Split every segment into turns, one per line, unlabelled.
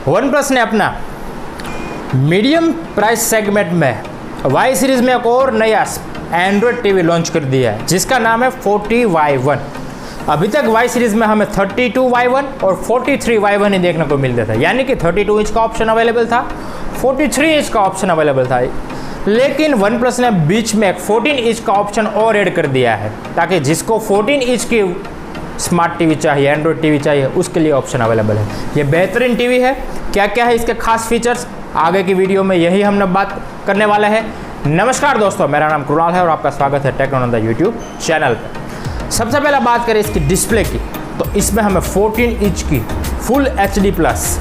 One plus ने अपना medium price segment में वाई सीरीज़ में एक और नया एंड्रॉयड टीवी लॉन्च कर दिया है जिसका नाम है 40Y1। अभी तक वाई सीरीज़ में हमें 32Y1 और 43Y1 ही देखने को मिलता था, यानी कि 32 इंच का ऑप्शन अवेलेबल था, 43 इंच का ऑप्शन अवेलेबल था। लेकिन वन प्लस ने बीच में एक 14 इंच का ऑप्शन और ऐड कर दिया है ताकि जिसको 14 इंच की स्मार्ट टीवी चाहिए, एंड्रॉयड टीवी चाहिए, उसके लिए ऑप्शन अवेलेबल है। ये बेहतरीन टीवी है। क्या क्या है इसके खास फीचर्स, आगे की वीडियो में यही हमने बात करने वाले हैं। नमस्कार दोस्तों, मेरा नाम कृणाल है और आपका स्वागत है techno on the YouTube channel पर। सबसे पहले बात करें इसकी डिस्प्ले की, तो इसमें हमें 14 इंच की फुल HD प्लस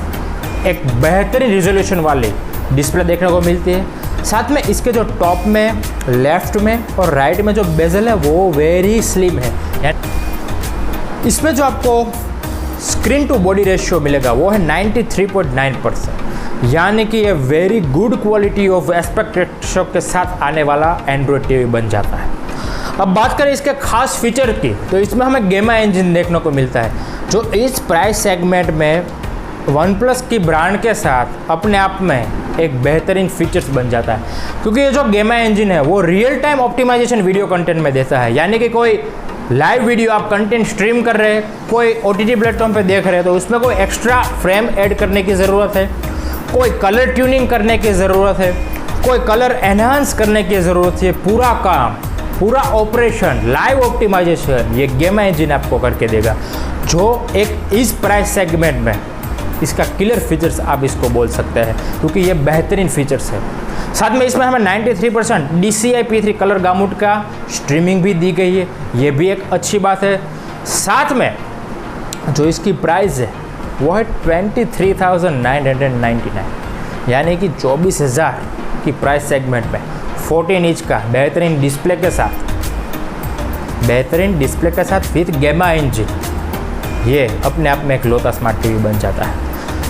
एक बेहतरीन रिजोल्यूशन वाली डिस्प्ले देखने को मिलती है। साथ में इसके जो टॉप में, लेफ्ट में और राइट में जो बेजल है वो वेरी स्लिम है। इसमें जो आपको स्क्रीन टू बॉडी रेशियो मिलेगा वो है 93.9%, यानी कि ये very good quality of aspect ratio के साथ आने वाला एंड्रॉयड टीवी बन जाता है। अब बात करें इसके खास फीचर की, तो इसमें हमें गेमा इंजन देखने को मिलता है जो इस प्राइस सेगमेंट में वन प्लस की ब्रांड के साथ अपने आप में एक बेहतरीन फीचर्स बन जाता है, क्योंकि ये जो गेमा इंजन है वो real time optimization video content में देता है। यानी कि कोई लाइव वीडियो आप कंटेंट स्ट्रीम कर रहे हैं, कोई OTT प्लेटफॉर्म पे देख रहे हैं, तो उसमें कोई एक्स्ट्रा फ्रेम ऐड करने की ज़रूरत है, कोई कलर ट्यूनिंग करने की ज़रूरत है, कोई कलर एनहांस करने की ज़रूरत है, पूरा काम, पूरा ऑपरेशन, लाइव ऑप्टिमाइजेशन ये गेमा इंजन आपको करके देगा, जो एक इस प्राइस सेगमेंट में इसका किलर फीचर्स आप इसको बोल सकते हैं, क्योंकि ये बेहतरीन फीचर्स है। साथ में इसमें हमें 93% DCI P3 कलर गामुट का स्ट्रीमिंग भी दी गई है, ये भी एक अच्छी बात है। साथ में जो इसकी प्राइस है वो है 23,999, यानी कि 24,000 की प्राइस सेगमेंट में 14 इंच का बेहतरीन डिस्प्ले के साथ विथ गेमा इंजन ये अपने आप में एक लौता स्मार्ट टीवी बन जाता है।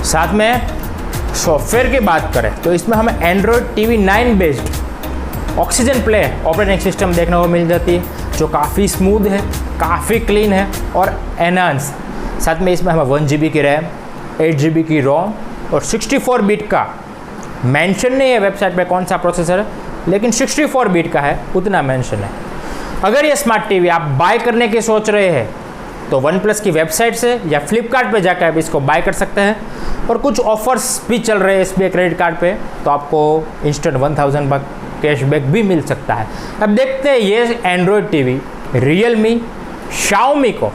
साथ में सॉफ्टवेयर की बात करें तो इसमें हमें Android TV 9 based oxygen play operating system देखने को मिल जाती है, जो काफ़ी स्मूथ है, काफ़ी क्लीन है और एनहांस। साथ में इसमें हमें 1GB की रैम, 8GB की रोम और 64 बिट का, मेंशन नहीं है वेबसाइट पे कौन सा प्रोसेसर है, लेकिन 64 बिट का है, उतना मेंशन है। अगर ये स्मार्ट टीवी आप बाय करने की सोच रहे हैं तो वन प्लस की वेबसाइट से या फ्लिपकार्ट पे जाकर आप इसको बाय कर सकते हैं, और कुछ ऑफर्स भी चल रहे हैं SBI क्रेडिट कार्ड पे, तो आपको इंस्टेंट 1000 कैशबैक भी मिल सकता है। अब देखते हैं ये एंड्रॉयड टीवी रियलमी, शाओमी को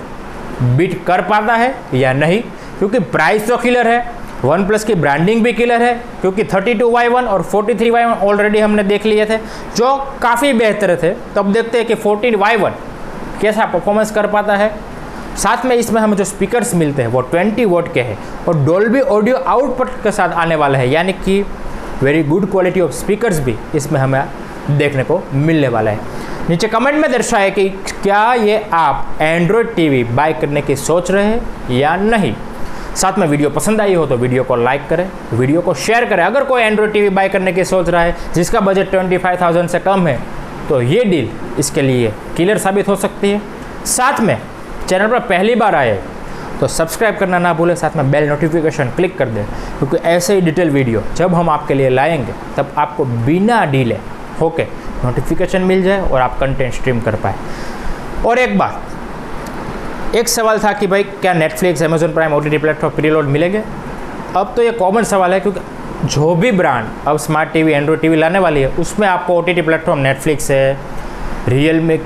बीट कर पाता है या नहीं, क्योंकि प्राइस तो किलर है, वन प्लस की ब्रांडिंग भी किलर है, क्योंकि 32Y1 और 43Y1 ऑलरेडी हमने देख लिए थे जो काफ़ी बेहतर थे। तो अब देखते हैं कि 14Y1 कैसा परफॉर्मेंस कर पाता है। साथ में इसमें हमें जो स्पीकर्स मिलते हैं वो 20 वॉट के हैं और डोल्बी ऑडियो आउटपुट के साथ आने वाला है, यानी कि very good quality of speakers भी इसमें हमें देखने को मिलने वाला है। नीचे कमेंट में दर्शाएं कि क्या ये आप एंड्रॉयड टीवी बाय करने की सोच रहे हैं या नहीं। साथ में वीडियो पसंद आई हो तो वीडियो को लाइक करें, वीडियो को शेयर करें। अगर कोई एंड्रॉयड टीवी बाय करने की सोच रहा है जिसका बजट 25,000 से कम है, तो ये डील इसके लिए किलर साबित हो सकती है। साथ में चैनल पर पहली बार आए तो सब्सक्राइब करना ना भूलें, साथ में बेल नोटिफिकेशन क्लिक कर दें, क्योंकि ऐसे ही डिटेल वीडियो जब हम आपके लिए लाएंगे तब आपको बिना डिले होके नोटिफिकेशन मिल जाए और आप कंटेंट स्ट्रीम कर पाए। और एक सवाल था कि भाई क्या Netflix, Amazon prime, OTT platform preload मिलेंगे। अब तो ये कॉमन सवाल है, क्योंकि जो भी ब्रांड अब स्मार्ट टीवी, एंड्रॉयड टीवी लाने वाली है उसमें आपको OTT प्लेटफॉर्म नेटफ्लिक्स है, रियलमी,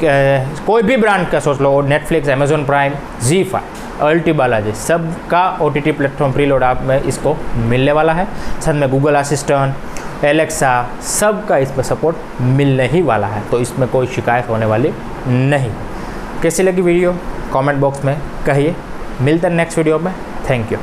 कोई भी ब्रांड का सोच लो, Netflix, Amazon prime, ZEE5, अल्टी Balaji, सब का OTT प्लेटफॉर्म प्रीलोड आप में इसको मिलने वाला है। साथ में गूगल असिस्टेंट, एलेक्सा, सब का इसमें सपोर्ट मिलने ही वाला है, तो इसमें कोई शिकायत होने वाली नहीं। कैसी लगी वीडियो कमेंट बॉक्स में कहिए। मिलते हैं नेक्स्ट वीडियो में। Thank you.